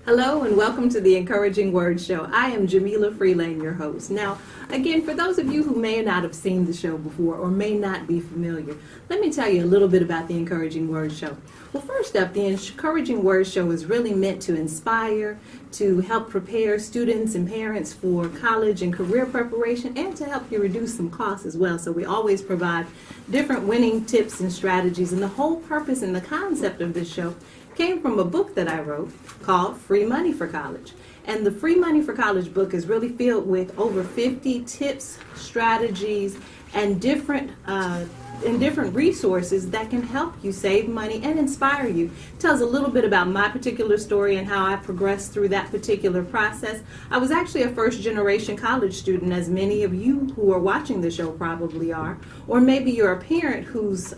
Hello and welcome to the Encouraging Word Show. I am Jamila Freelain, your host. Now, again, for those of you who may not have seen the show before or may not be familiar, let me tell you a little bit about the Encouraging Word Show. Well, first up, the Encouraging Word Show is really meant to inspire, to help prepare students and parents for college and career preparation, and to help you reduce some costs as well. So we always provide different winning tips and strategies, and the whole purpose and the concept of this show came from a book that I wrote called Free Money for College. And the Free Money for College book is really filled with over 50 tips, strategies, and different resources that can help you save money and inspire you. It tells a little bit about my particular story and how I progressed through that particular process. I was actually a first-generation college student, as many of you who are watching the show probably are, or maybe you're a parent whose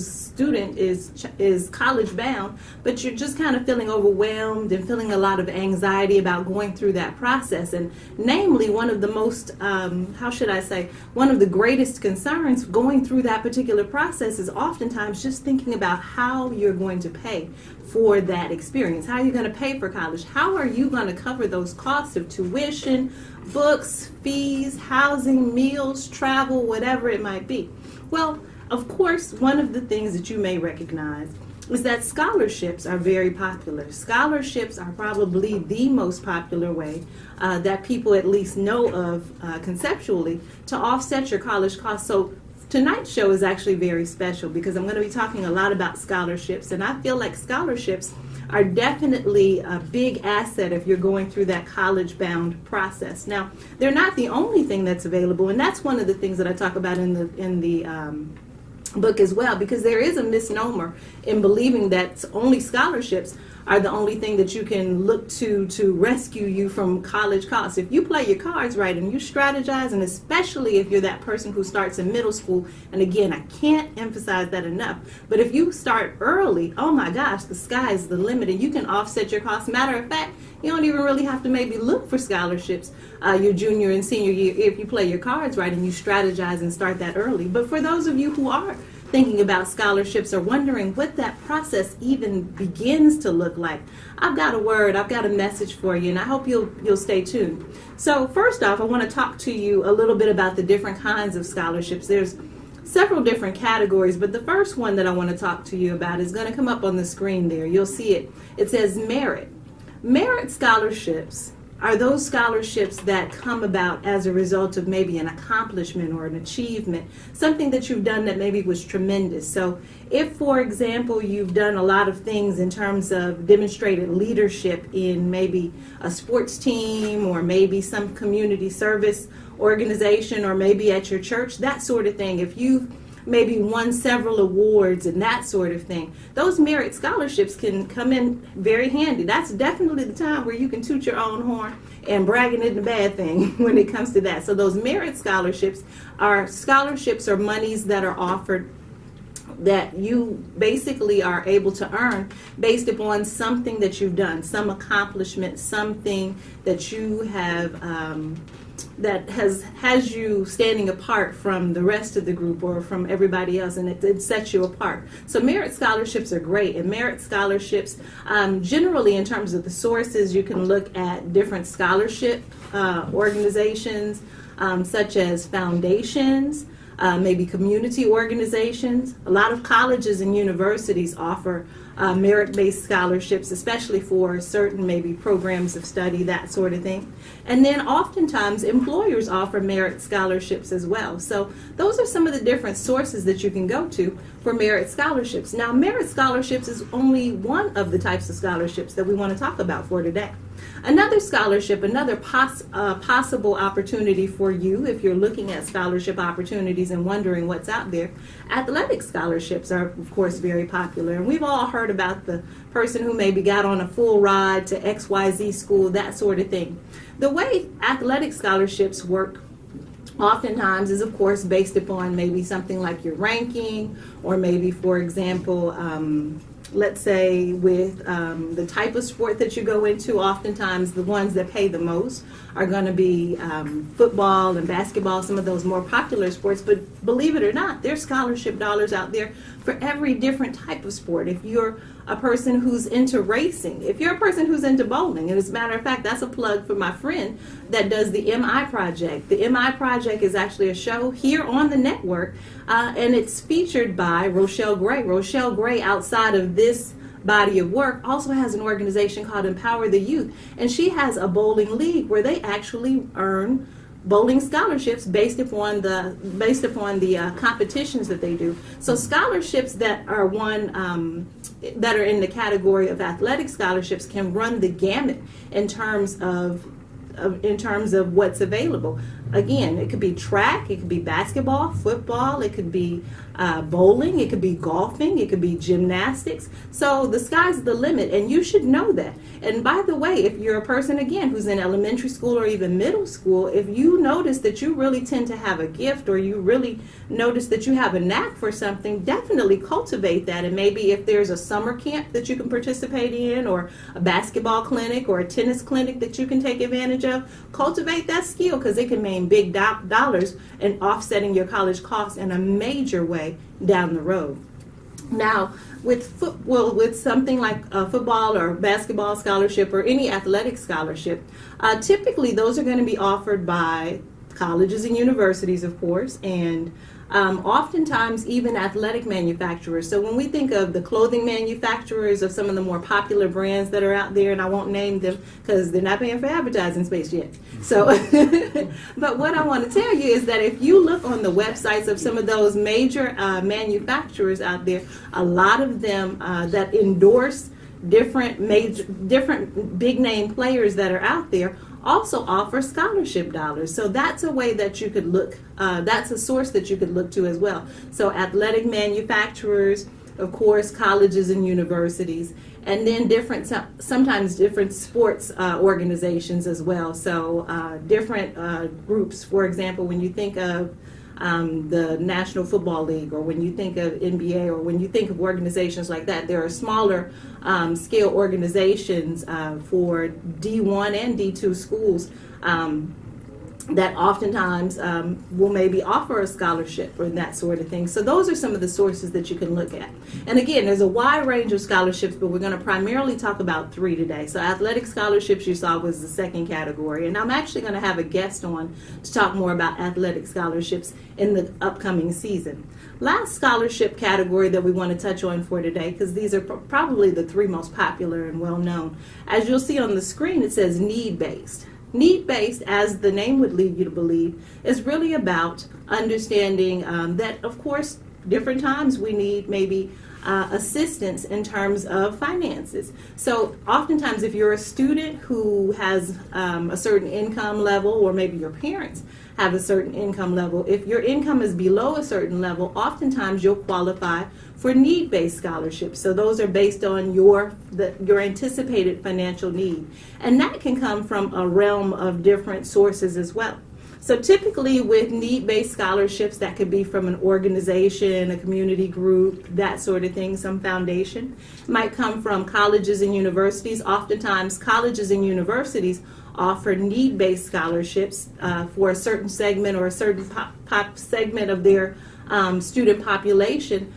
student is college-bound, but you're just kind of feeling overwhelmed and feeling a lot of anxiety about going through that process. And namely, one of the most, one of the greatest concerns going through that particular process is oftentimes just thinking about how you're going to pay for that experience. How are you going to pay for college? How are you going to cover those costs of tuition, books, fees, housing, meals, travel, whatever it might be? Well, of course, one of the things that you may recognize is that scholarships are very popular. Scholarships are probably the most popular way that people at least know of conceptually to offset your college costs. So tonight's show is actually very special because I'm going to be talking a lot about scholarships, and I feel like scholarships are definitely a big asset if you're going through that college-bound process. Now, they're not the only thing that's available, and that's one of the things that I talk about in the book as well, because there is a misnomer in believing that only scholarships are the only thing that you can look to rescue you from college costs. If you play your cards right and you strategize, and especially if you're that person who starts in middle school, and again, I can't emphasize that enough, but if you start early, oh my gosh, the sky is the limit, and you can offset your costs. Matter of fact, you don't even really have to maybe look for scholarships your junior and senior year if you play your cards right and you strategize and start that early. But for those of you who are thinking about scholarships or wondering what that process even begins to look like, I've got a message for you, and I hope you'll stay tuned. So first off, I want to talk to you a little bit about the different kinds of scholarships. There's several different categories, but the first one that I want to talk to you about is going to come up on the screen there. You'll see it. It says merit. Merit scholarships are those scholarships that come about as a result of maybe an accomplishment or an achievement, something that you've done that maybe was tremendous. So if, for example, you've done a lot of things in terms of demonstrated leadership in maybe a sports team or maybe some community service organization or maybe at your church, that sort of thing, if you've maybe won several awards and that sort of thing, those merit scholarships can come in very handy. That's definitely the time where you can toot your own horn, and bragging isn't a bad thing when it comes to that. So those merit scholarships or monies that are offered that you basically are able to earn based upon something that you've done, some accomplishment, something that you have that has you standing apart from the rest of the group or from everybody else, and it sets you apart. So merit scholarships are great, and merit scholarships generally, in terms of the sources, you can look at different scholarship organizations such as foundations, maybe community organizations. A lot of colleges and universities offer merit-based scholarships, especially for certain maybe programs of study, that sort of thing. And then oftentimes employers offer merit scholarships as well. So those are some of the different sources that you can go to for merit scholarships. Now, merit scholarships is only one of the types of scholarships that we want to talk about for today. Another scholarship, another possible opportunity for you if you're looking at scholarship opportunities and wondering what's out there, athletic scholarships are, of course, very popular. And we've all heard about the person who maybe got on a full ride to XYZ school, that sort of thing. The way athletic scholarships work oftentimes is, of course, based upon maybe something like your ranking, or maybe, for example, let's say with the type of sport that you go into, oftentimes the ones that pay the most are going to be football and basketball, some of those more popular sports. But believe it or not, there's scholarship dollars out there for every different type of sport. If you're a person who's into racing, if you're a person who's into bowling, and as a matter of fact, that's a plug for my friend that does the MI Project. The MI Project is actually a show here on the network, and it's featured by Rochelle Gray. Rochelle Gray, outside of this body of work, also has an organization called Empower the Youth, and she has a bowling league where they actually earn bowling scholarships based upon the competitions that they do. So scholarships that are that are in the category of athletic scholarships can run the gamut in terms of what's available. Again, it could be track, it could be basketball, football, it could be bowling, it could be golfing, it could be gymnastics. So the sky's the limit, and you should know that. And by the way, if you're a person, again, who's in elementary school or even middle school, if you notice that you really tend to have a gift, or you really notice that you have a knack for something, definitely cultivate that. And maybe if there's a summer camp that you can participate in, or a basketball clinic or a tennis clinic that you can take advantage of, cultivate that skill, because it can mean big dollars and offsetting your college costs in a major way down the road. Now, with something like a football or basketball scholarship or any athletic scholarship, typically those are going to be offered by colleges and universities, of course, and oftentimes even athletic manufacturers. So when we think of the clothing manufacturers of some of the more popular brands that are out there, and I won't name them because they're not paying for advertising space yet. So, but what I want to tell you is that if you look on the websites of some of those major manufacturers out there, a lot of them that endorse different big name players that are out there also offer scholarship dollars. So that's a way that you could look, that's a source that you could look to as well. So athletic manufacturers, of course, colleges and universities, and then sometimes different sports organizations as well. So different groups, for example, when you think of the National Football League, or when you think of NBA, or when you think of organizations like that, there are smaller scale organizations for D1 and D2 schools that oftentimes will maybe offer a scholarship or that sort of thing. So those are some of the sources that you can look at. And again, there's a wide range of scholarships, but we're going to primarily talk about 3 today. So athletic scholarships, you saw, was the second category. And I'm actually going to have a guest on to talk more about athletic scholarships in the upcoming season. Last scholarship category that we want to touch on for today, because these are probably the 3 most popular and well-known. As you'll see on the screen, it says need-based. Need-based, as the name would lead you to believe, is really about understanding that, of course, different times we need maybe assistance in terms of finances. So oftentimes if you're a student who has a certain income level, or maybe your parents have a certain income level, if your income is below a certain level, oftentimes you'll qualify for need-based scholarships. So those are based on your anticipated financial need. And that can come from a realm of different sources as well. So typically with need-based scholarships, that could be from an organization, a community group, that sort of thing, some foundation. It might come from colleges and universities. Oftentimes colleges and universities offer need-based scholarships for a certain segment or a certain segment of their student population.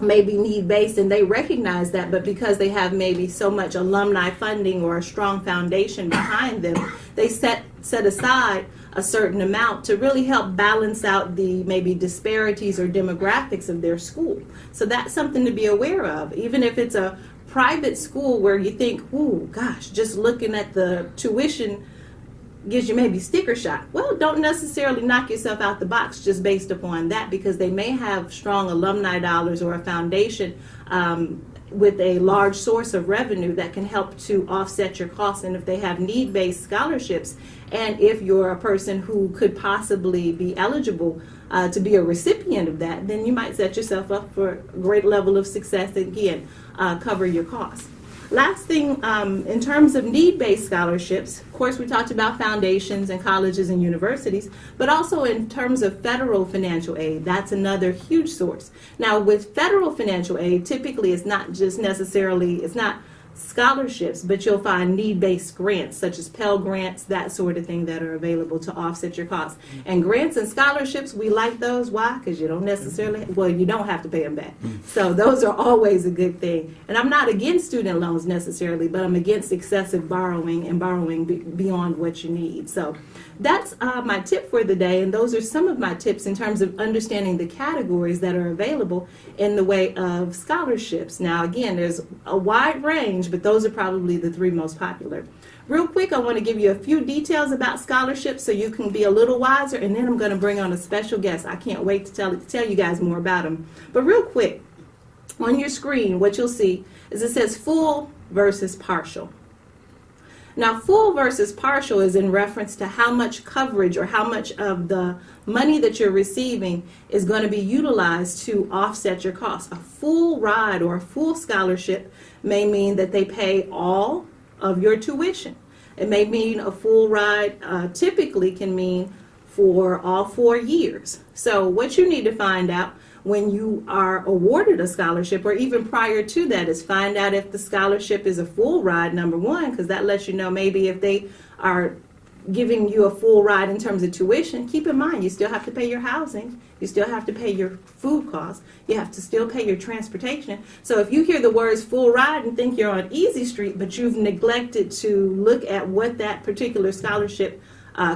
Maybe need-based, and they recognize that, but because they have maybe so much alumni funding or a strong foundation behind them, they set aside a certain amount to really help balance out the maybe disparities or demographics of their school. So that's something to be aware of. Even if it's a private school where you think, ooh, gosh, just looking at the tuition gives you maybe sticker shock. Well, don't necessarily knock yourself out the box just based upon that, because they may have strong alumni dollars or a foundation with a large source of revenue that can help to offset your costs. And if they have need-based scholarships, and if you're a person who could possibly be eligible to be a recipient of that, then you might set yourself up for a great level of success and, again, cover your costs. Last thing, in terms of need-based scholarships, of course, we talked about foundations and colleges and universities, but also in terms of federal financial aid, that's another huge source. Now, with federal financial aid, typically it's not just necessarily, it's not scholarships, but you'll find need-based grants such as Pell Grants, that sort of thing, that are available to offset your costs. And grants and scholarships, we like those. Why? Because you don't necessarily, well, you don't have to pay them back. So those are always a good thing. And I'm not against student loans necessarily, but I'm against excessive borrowing and borrowing beyond what you need. So that's my tip for the day, and those are some of my tips in terms of understanding the categories that are available in the way of scholarships. Now, again, there's a wide range, but those are probably the three most popular. Real quick, I want to give you a few details about scholarships so you can be a little wiser, and then I'm going to bring on a special guest. I can't wait to tell you guys more about them. But real quick, on your screen, what you'll see is it says full versus partial. Now, full versus partial is in reference to how much coverage or how much of the money that you're receiving is going to be utilized to offset your costs. A full ride or a full scholarship may mean that they pay all of your tuition. It may mean a full ride typically can mean for all 4 years. So what you need to find out when you are awarded a scholarship, or even prior to that, is find out if the scholarship is a full ride, number one, because that lets you know maybe if they are giving you a full ride in terms of tuition. Keep in mind, you still have to pay your housing, you still have to pay your food costs, you have to still pay your transportation. So if you hear the words full ride and think you're on easy street, but you've neglected to look at what that particular scholarship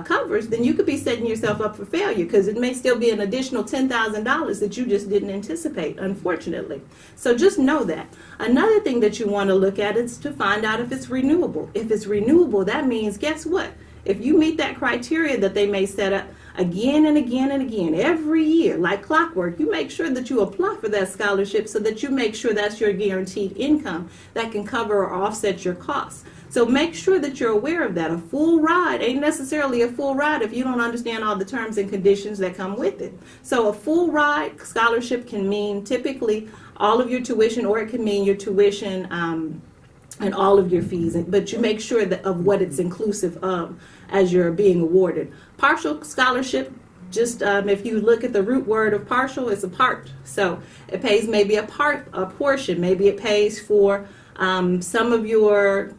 covers, then you could be setting yourself up for failure, because it may still be an additional $10,000 that you just didn't anticipate, unfortunately. So just know that. Another thing that you want to look at is to find out if it's renewable. If it's renewable, that means, guess what? If you meet that criteria that they may set up again and again and again, every year, like clockwork, you make sure that you apply for that scholarship so that you make sure that's your guaranteed income that can cover or offset your costs. So make sure that you're aware of that. A full ride ain't necessarily a full ride if you don't understand all the terms and conditions that come with it. So a full ride scholarship can mean typically all of your tuition, or it can mean your tuition and all of your fees, but you make sure that of what it's inclusive of as you're being awarded. Partial scholarship, just if you look at the root word of partial, it's a part. So it pays maybe a portion. Maybe it pays for some of your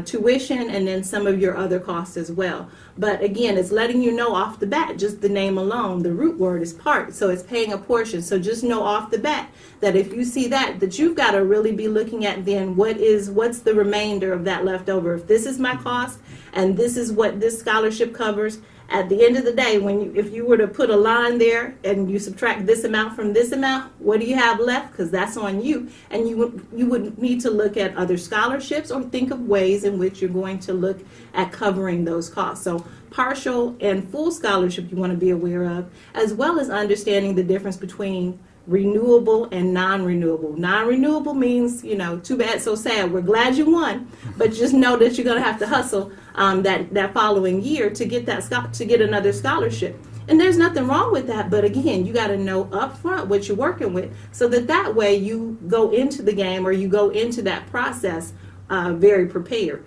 tuition and then some of your other costs as well. But again, it's letting you know off the bat, just the name alone, the root word is part, so it's paying a portion. So just know off the bat that if you see that you've got to really be looking at then what's the remainder of that left over. If this is my cost and this is what this scholarship covers, at the end of the day, if you were to put a line there and you subtract this amount from this amount, what do you have left? Because that's on you. And you would need to look at other scholarships or think of ways in which you're going to look at covering those costs. So partial and full scholarship you want to be aware of, as well as understanding the difference between renewable and non-renewable. Non-renewable means, too bad, so sad. We're glad you won, but just know that you're going to have to hustle that following year to get another scholarship. And there's nothing wrong with that, but again, you got to know up front what you're working with, so that way you go into the game or you go into that process very prepared.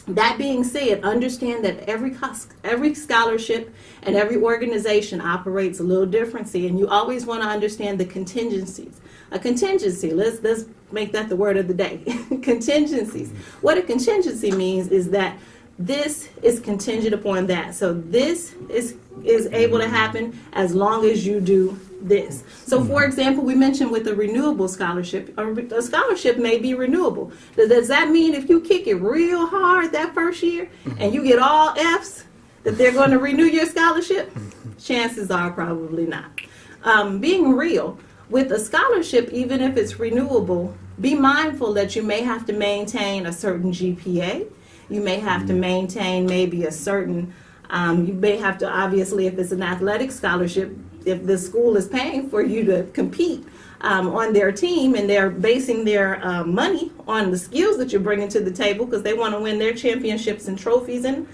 That being said, understand that every scholarship and every organization operates a little differently, and you always want to understand the contingencies. A contingency, let's make that the word of the day. Contingencies. What a contingency means is that this is contingent upon that. So this is able to happen as long as you do this. So for example, we mentioned with a renewable scholarship, a scholarship may be renewable. Does that mean if you kick it real hard that first year and you get all F's, that they're going to renew your scholarship? Chances are probably not. Being real, with a scholarship, even if it's renewable, be mindful that you may have to maintain a certain GPA. You may have to maintain maybe a certain, you may have to, obviously, if it's an athletic scholarship, if the school is paying for you to compete on their team and they're basing their money on the skills that you're bringing to the table because they want to win their championships and trophies, and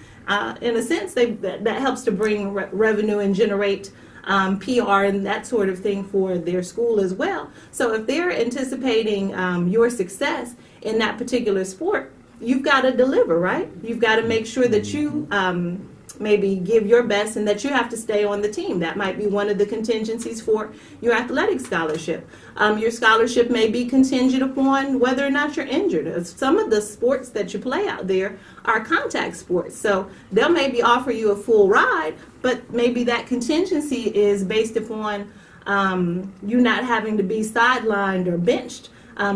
in a sense, that helps to bring revenue and generate PR and that sort of thing for their school as well. So if they're anticipating your success in that particular sport, you've got to deliver, right? You've got to make sure that you maybe give your best and that you have to stay on the team. That might be one of the contingencies for your athletic scholarship. Your scholarship may be contingent upon whether or not you're injured. Some of the sports that you play out there are contact sports, so they'll maybe offer you a full ride, but maybe that contingency is based upon you not having to be sidelined or benched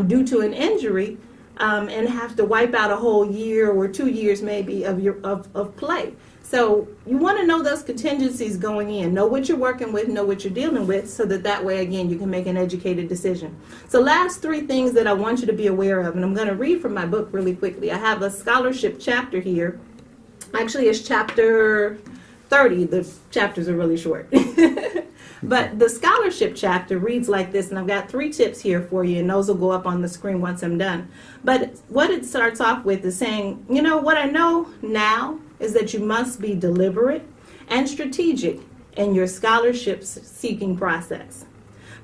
due to an injury, and have to wipe out a whole year or 2 years maybe of play. So you want to know those contingencies going in. Know what you're working with, know what you're dealing with, so that way, again, you can make an educated decision. So last 3 things that I want you to be aware of, and I'm going to read from my book really quickly. I have a scholarship chapter here. Actually, it's chapter 30. The chapters are really short. But the scholarship chapter reads like this, and I've got 3 tips here for you, and those will go up on the screen once I'm done. But what it starts off with is saying, you know, what I know now is that you must be deliberate and strategic in your scholarship seeking process.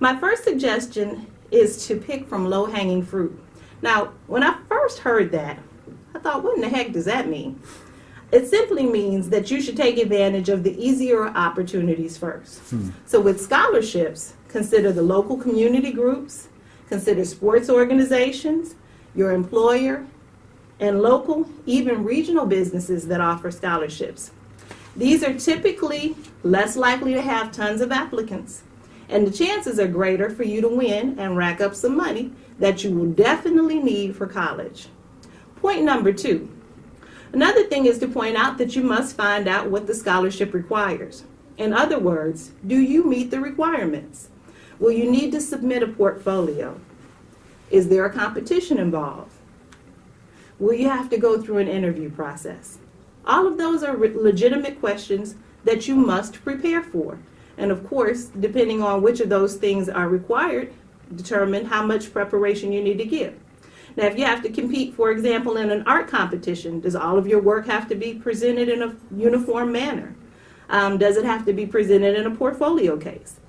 My first suggestion is to pick from low-hanging fruit. Now, when I first heard that, I thought, what in the heck does that mean? It simply means that you should take advantage of the easier opportunities first. So with scholarships, consider the local community groups, consider sports organizations, your employer, and local, even regional businesses that offer scholarships. These are typically less likely to have tons of applicants, and the chances are greater for you to win and rack up some money that you will definitely need for college. Point number 2. Another thing is to point out that you must find out what the scholarship requires. In other words, do you meet the requirements? Will you need to submit a portfolio? Is there a competition involved? Will you have to go through an interview process? All of those are legitimate questions that you must prepare for. And of course, depending on which of those things are required, determine how much preparation you need to give. Now, if you have to compete, for example, in an art competition, does all of your work have to be presented in a uniform manner? Does it have to be presented in a portfolio case?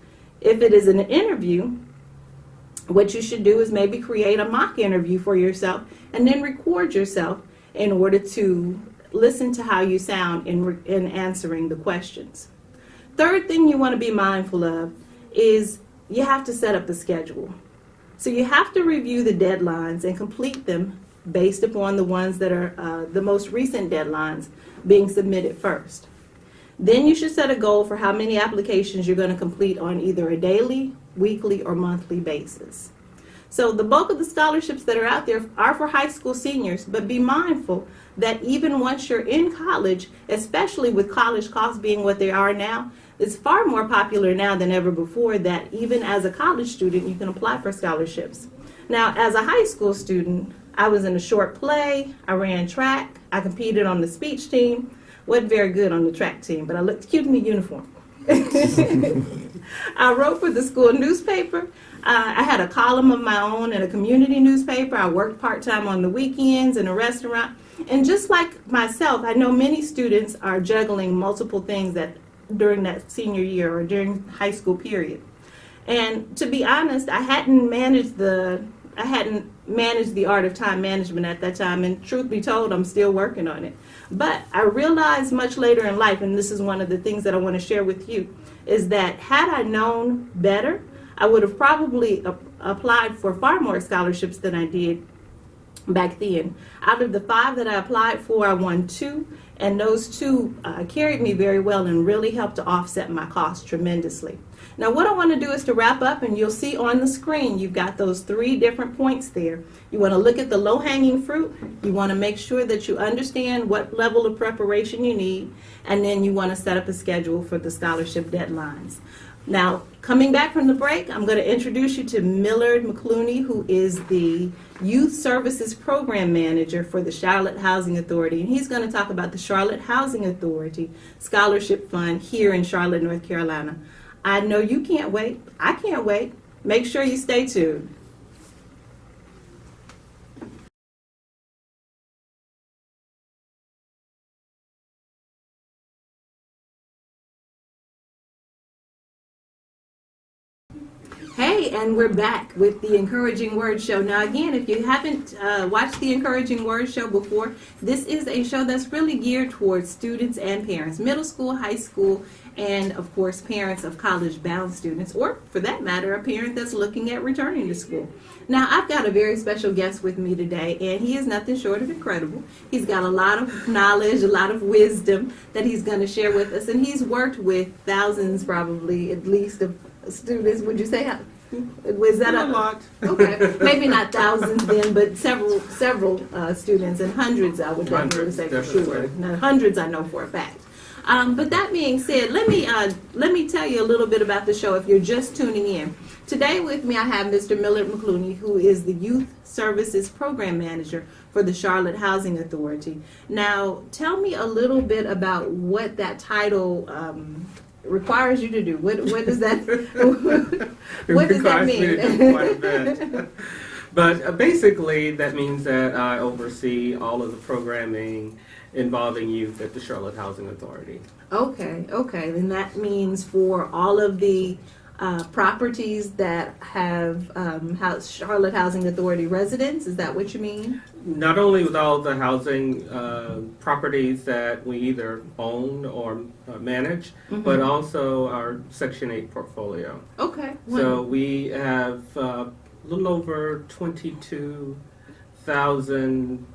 If it is an interview, what you should do is maybe create a mock interview for yourself and then record yourself in order to listen to how you sound in answering the questions. Third thing you want to be mindful of is you have to set up a schedule. So you have to review the deadlines and complete them based upon the ones that are the most recent deadlines being submitted first. Then you should set a goal for how many applications you're going to complete on either a daily, weekly, or monthly basis. So the bulk of the scholarships that are out there are for high school seniors, but be mindful that even once you're in college, especially with college costs being what they are now, it's far more popular now than ever before that even as a college student you can apply for scholarships. Now, as a high school student, I was in a short play, I ran track, I competed on the speech team. Wasn't very good on the track team, but I looked cute in the uniform. I wrote for the school newspaper. I had a column of my own in a community newspaper. I worked part-time on the weekends in a restaurant. And just like myself, I know many students are juggling multiple things during that senior year or during high school period. And to be honest, I hadn't managed the art of time management at that time, and truth be told, I'm still working on it. But I realized much later in life, and this is one of the things that I want to share with you, is that had I known better, I would have probably applied for far more scholarships than I did back then. Out of the 5 that I applied for, I won 2, and those 2 carried me very well and really helped to offset my costs tremendously. Now, what I want to do is to wrap up, and you'll see on the screen you've got those 3 different points there. You want to look at the low-hanging fruit. You want to make sure that you understand what level of preparation you need, and then you want to set up a schedule for the scholarship deadlines. Now, coming back from the break, I'm going to introduce you to Millard McCluney, who is the Youth Services Program Manager for the Charlotte Housing Authority, and he's going to talk about the Charlotte Housing Authority Scholarship Fund here in Charlotte, North Carolina. I know you can't wait. I can't wait. Make sure you stay tuned. Hey, and we're back with the Encouraging Word Show. Now, again, if you haven't watched the Encouraging Word Show before, this is a show that's really geared towards students and parents, middle school, high school, and, of course, parents of college-bound students, or, for that matter, a parent that's looking at returning to school. Now, I've got a very special guest with me today, and he is nothing short of incredible. He's got a lot of knowledge, a lot of wisdom that he's going to share with us, and he's worked with thousands, probably, at least, of students. Would you say? Was that a lot? Okay, maybe not thousands then, but several students, and hundreds, I would definitely say for sure. Now, hundreds I know for a fact. But that being said, let me tell you a little bit about the show if you're just tuning in. Today with me I have Mr. Millard McCluney, who is the Youth Services Program Manager for the Charlotte Housing Authority. Now, tell me a little bit about what that title requires you to do. What does that what does that mean? Me to do quite a bit. But basically that means that I oversee all of the programming involving youth at the Charlotte Housing Authority. Okay. And that means for all of the properties that have Charlotte Housing Authority residents, is that what you mean? Not only with all the housing properties that we either own or manage, but also our Section 8 portfolio. Okay. So we have a little over 22,000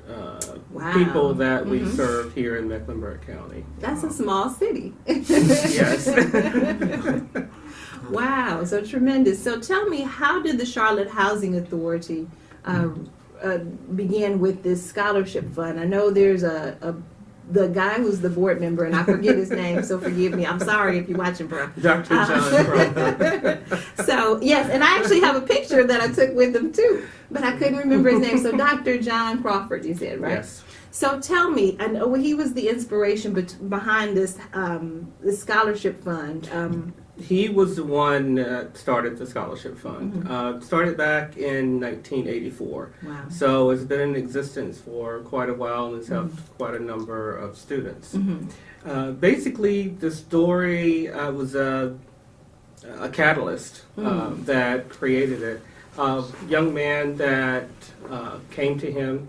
people that we serve here in Mecklenburg County. That's a small city. Yes. Wow, so tremendous. So tell me, how did the Charlotte Housing Authority begin with this scholarship fund? I know there's the guy who's the board member, and I forget his name, so forgive me. I'm sorry if you're watching, bro. Dr. John Crawford. So, yes, and I actually have a picture that I took with him, too, but I couldn't remember his name. So Dr. John Crawford, you said, right? Yes. So tell me, I know he was the inspiration behind this scholarship fund. He was the one that started the scholarship fund. Started back in 1984. Wow. So it's been in existence for quite a while and it's helped quite a number of students. Basically, the story was a catalyst that created it. A young man that came to him,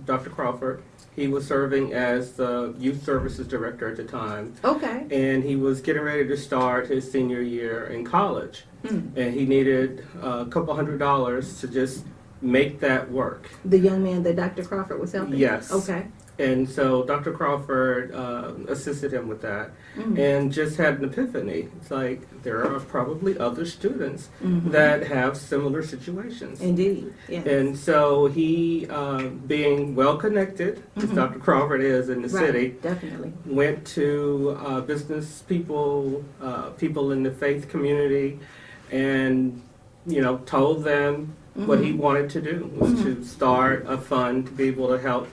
Dr. Crawford. He was serving as the Youth Services Director at the time. Okay. And he was getting ready to start his senior year in college. And he needed a couple $100 to just make that work. The young man that Dr. Crawford was helping? Yes. Okay. And so Dr. Crawford assisted him with that and just had an epiphany. It's like there are probably other students that have similar situations. Indeed, yes. And so he, being well connected, as Dr. Crawford is in the city, definitely went to business people, people in the faith community, and told them what he wanted to do was to start a fund to be able to help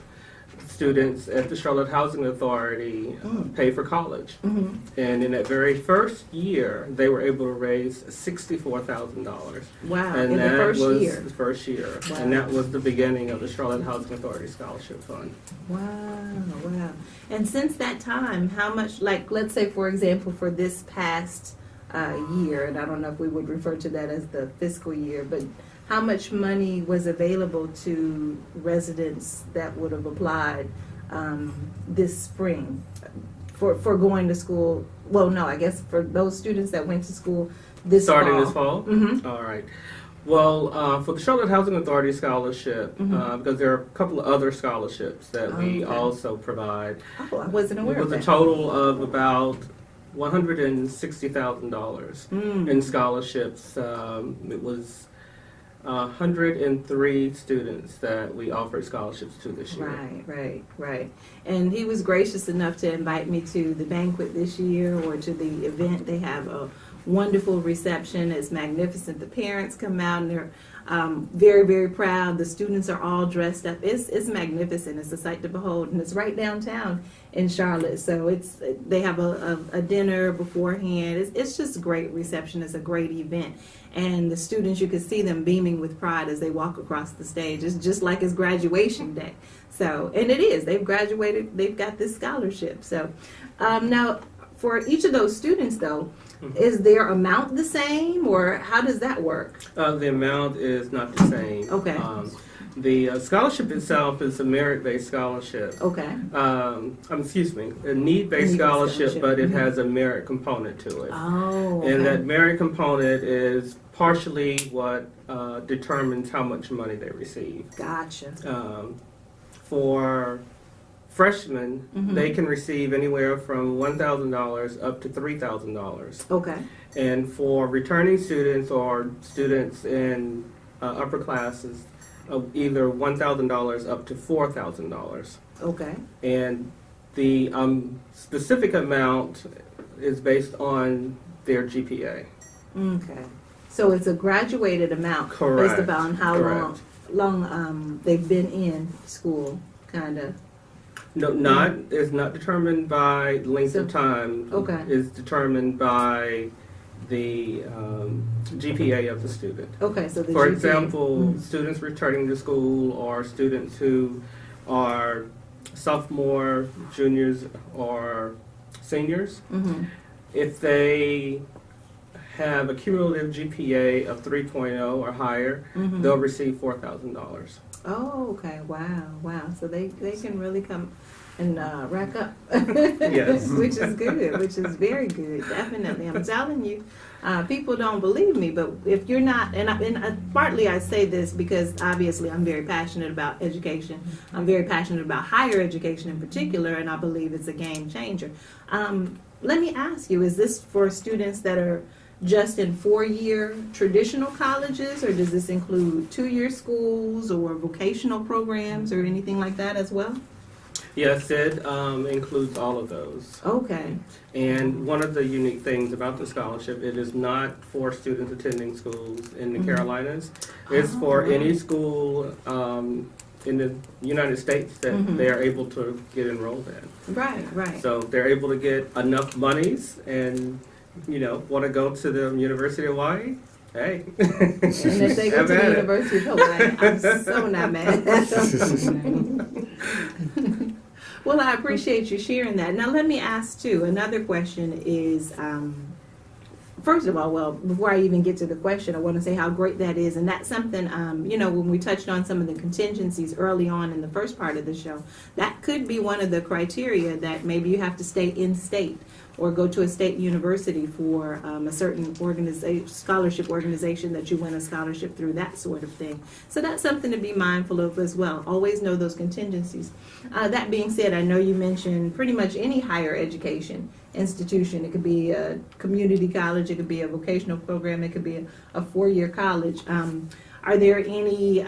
students at the Charlotte Housing Authority pay for college. And in that very first year, they were able to raise $64,000. Wow, and in the first was year. The first year. Wow. And that was the beginning of the Charlotte Housing Authority Scholarship Fund. Wow. And since that time, how much, like, let's say, for example, for this past year, and I don't know if we would refer to that as the fiscal year, but how much money was available to residents that would have applied this spring for going to school? Well, no, I guess for those students that went to school this Starting fall. this fall? All right. Well, for the Charlotte Housing Authority Scholarship, because there are a couple of other scholarships that we also provide. Oh, I wasn't aware of that. It was a total of about $160,000 in scholarships. It was 103 students that we offered scholarships to this year. Right. And he was gracious enough to invite me to the banquet this year, or to the event. They have a wonderful reception. It's magnificent. The parents come out and they're very, very proud. The students are all dressed up. It's magnificent. It's a sight to behold, and it's right downtown in Charlotte. So they have a dinner beforehand. It's just a great reception. It's a great event. And the students, you can see them beaming with pride as they walk across the stage. It's just like it's graduation day. So, and it is. They've graduated. They've got this scholarship. So, now, for each of those students, though, is their amount the same, or how does that work? The amount is not the same. Okay. The scholarship itself is a merit-based scholarship. Okay. Excuse me, a need-based scholarship, but it has a merit component to it. Oh, okay. And that merit component is partially what determines how much money they receive. Gotcha. For freshmen, they can receive anywhere from $1,000 up to $3,000. Okay. And for returning students or students in upper classes, either $1,000 up to $4,000. Okay. And the specific amount is based on their GPA. Okay. So it's a graduated amount Correct. based upon how Correct. long they've been in school, kind of. No, it's not determined by length of time. Okay. It's determined by the GPA of the student. Okay, so the For GPA. example, students returning to school or students who are sophomore, juniors, or seniors, if they have a cumulative GPA of 3.0 or higher, they'll receive $4,000. Oh, okay. Wow. So they can really come and rack up. Yes. Which is good, which is very good, definitely. I'm telling you, people don't believe me, but if you're not, and partly I say this because obviously I'm very passionate about education. I'm very passionate about higher education in particular, and I believe it's a game changer. Let me ask you, is this for students that are just in 4-year traditional colleges, or does this include 2-year schools or vocational programs or anything like that as well? Yes, it includes all of those. Okay. And one of the unique things about the scholarship, it is not for students attending schools in the Carolinas. It's for any school in the United States that they are able to get enrolled in. Right. So they're able to get enough monies and, want to go to the University of Hawaii. Hey. And if they go to the University of Hawaii, I'm so not mad. Well, I appreciate you sharing that. Now, let me ask, too, another question is, first of all, before I even get to the question, I want to say how great that is. And that's something, when we touched on some of the contingencies early on in the first part of the show, that could be one of the criteria that maybe you have to stay in state or go to a state university for a certain scholarship organization that you win a scholarship through, that sort of thing. So that's something to be mindful of as well. Always know those contingencies. That being said, I know you mentioned pretty much any higher education institution. It could be a community college, it could be a vocational program, it could be a 4-year college. Are there any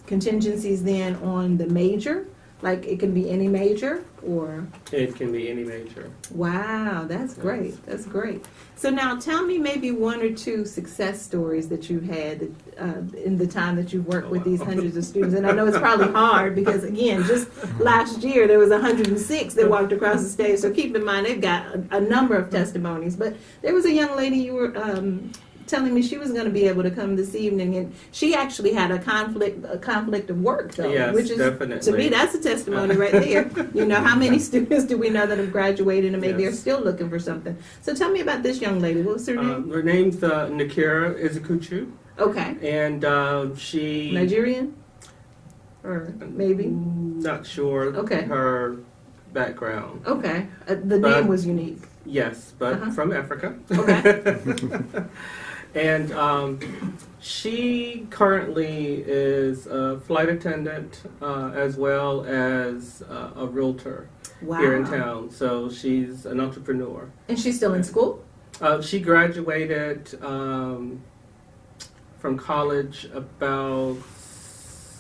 contingencies then on the major? Like it can be any major, or? It can be any major. Wow, that's great. That's great. So now tell me maybe 1 or 2 success stories that you've had in the time that you've worked with these hundreds of students. And I know it's probably hard because, again, just last year there was 106 that walked across the stage. So keep in mind they've got a number of testimonies. But there was a young lady you were telling me she was going to be able to come this evening, and she actually had a conflict of work, though. Yes, which is, definitely. to me, that's a testimony right there. How many students do we know that have graduated and maybe are still looking for something? So tell me about this young lady. What's her name? Her name's Nakira Izukuchu. Okay. And she... Nigerian? Or maybe? Not sure. Okay. Her background. Okay. The name was unique. Yes, but from Africa. Okay. And she currently is a flight attendant as well as a realtor here in town. So she's an entrepreneur. And she's still in school? She graduated from college about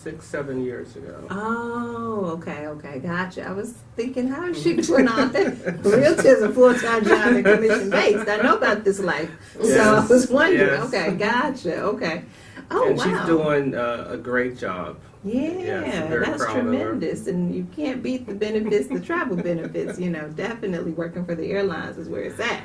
6-7 years ago. Oh, okay, gotcha. I was thinking, how is she doing all that? Realtor is a full-time job and commission-based. I know about this life. Yes. So I was wondering, Yes. okay, gotcha, okay. Oh, and wow. she's doing a great job. Yeah, very that's proud of her. tremendous. And you can't beat the benefits, the travel benefits, definitely working for the airlines is where it's at.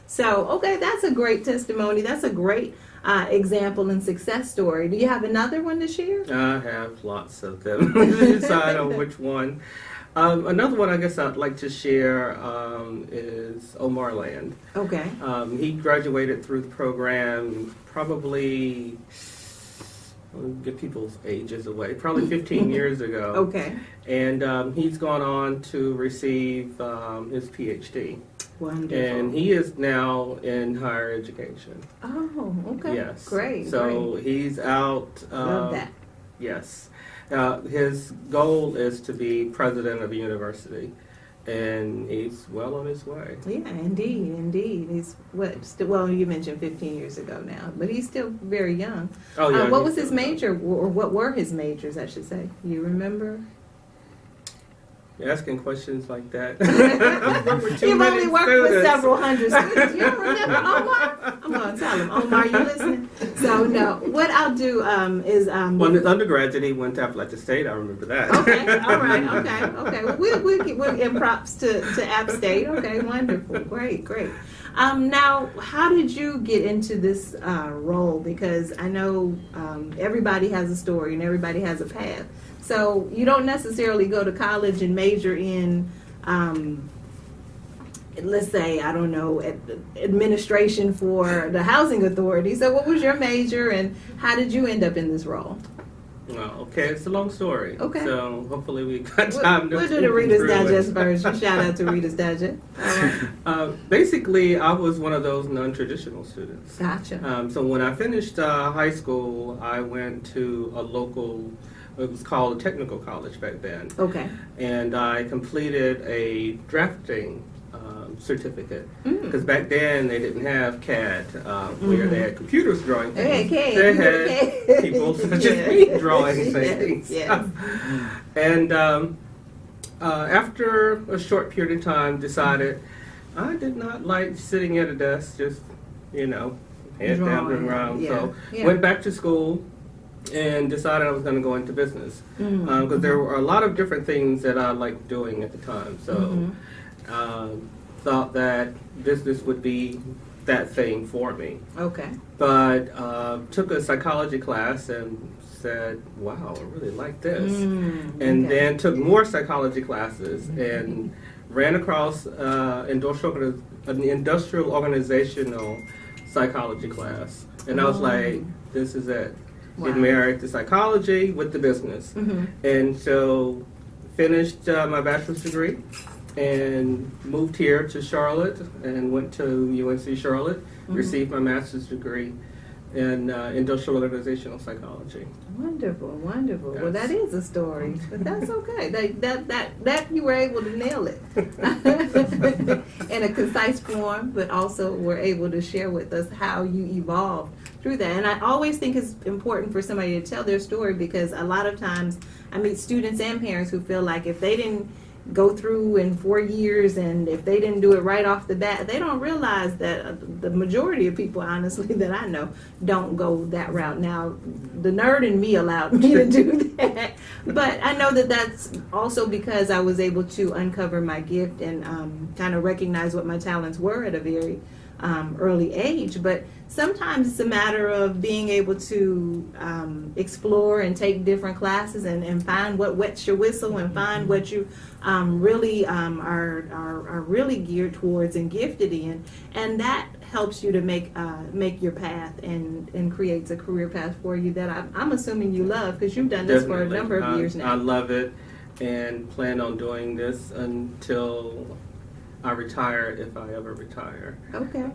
So, okay, that's a great testimony. That's a great example and success story. Do you have another one to share? I have lots of them. Decide on which one. Another one I guess I'd like to share is Omar Land. Okay. He graduated through the program probably, I'll get people's ages away, probably 15 years ago. Okay. And he's gone on to receive his PhD. Wonderful. And he is now in higher education. Oh, okay. Yes. Great. So he's out. Love that. Yes. His goal is to be president of a university, and he's well on his way. Yeah, indeed. He's you mentioned 15 years ago now, but he's still very young. Oh, yeah. What was his major, or what were his majors, I should say? You remember? You're asking questions like that. You've only worked with several hundred students. You don't remember Omar? I'm going to tell him. Omar, you listening? So, no. What I'll do is... Well, his undergraduate, he went to Appalachian State. I remember that. Okay. All right. Okay. We'll give props to App State. Okay. Wonderful. Great. Now, how did you get into this role? Because I know everybody has a story and everybody has a path. So you don't necessarily go to college and major in, let's say, I don't know, administration for the housing authority. So what was your major and how did you end up in this role? Okay, it's a long story. Okay. So hopefully we got time to We'll do the Reader's Digest version. Shout out to Reader's Digest. All right. Basically, I was one of those non-traditional students. Gotcha. So when I finished high school, I went to a local, it was called a technical college back then. Okay. And I completed a drafting certificate. Because back then they didn't have CAD, where they had computers drawing things. They had people such as me drawing things. Yes. And after a short period of time, decided I did not like sitting at a desk, just, head down and around. So went back to school and decided I was going to go into business. Because there were a lot of different things that I liked doing at the time. So thought that business would be that thing for me. Okay. But took a psychology class and said, wow, I really like this. And then took more psychology classes and ran across an industrial organizational psychology class. And I was like, this is it. Wow. It married the psychology with the business. And so finished my bachelor's degree and moved here to Charlotte and went to UNC Charlotte, received my master's degree in industrial organizational psychology. Wonderful. Yes. Well, that is a story, but that's okay. That you were able to nail it in a concise form, but also were able to share with us how you evolved through that. And I always think it's important for somebody to tell their story, because a lot of times I meet students and parents who feel like if they didn't go through in 4 years and if they didn't do it right off the bat, they don't realize that the majority of people, honestly, that I know don't go that route. Now, the nerd in me allowed me to do that, but I know that that's also because I was able to uncover my gift and kind of recognize what my talents were at a very early age. But sometimes it's a matter of being able to explore and take different classes and find what wets your whistle and find what you really are really geared towards and gifted in, and that helps you to make your path and creates a career path for you that I'm assuming you love, because you've done this for a number of years now. I love it and plan on doing this until I retire, if I ever retire. Okay.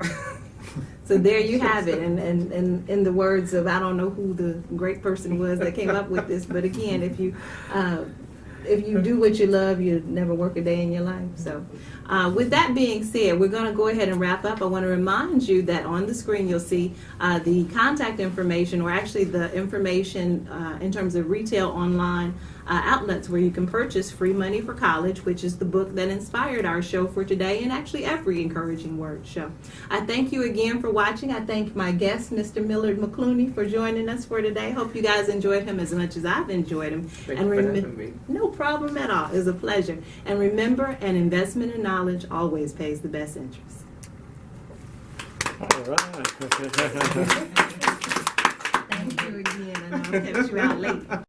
So there you have it. And in the words of, I don't know who the great person was that came up with this, but again, if you do what you love, you never work a day in your life. So with that being said, we're going to go ahead and wrap up. I want to remind you that on the screen you'll see the contact information, or actually the information in terms of retail online outlets where you can purchase Free Money for College, which is the book that inspired our show for today, and actually every Encouraging Word show. I thank you again for watching. I thank my guest, Mr. Millard McCluney, for joining us for today. Hope you guys enjoyed him as much as I've enjoyed him. Thank you for having me. No problem at all. It was a pleasure. And remember, an investment in knowledge always pays the best interest. All right. Thank you again, and I'll catch you out later.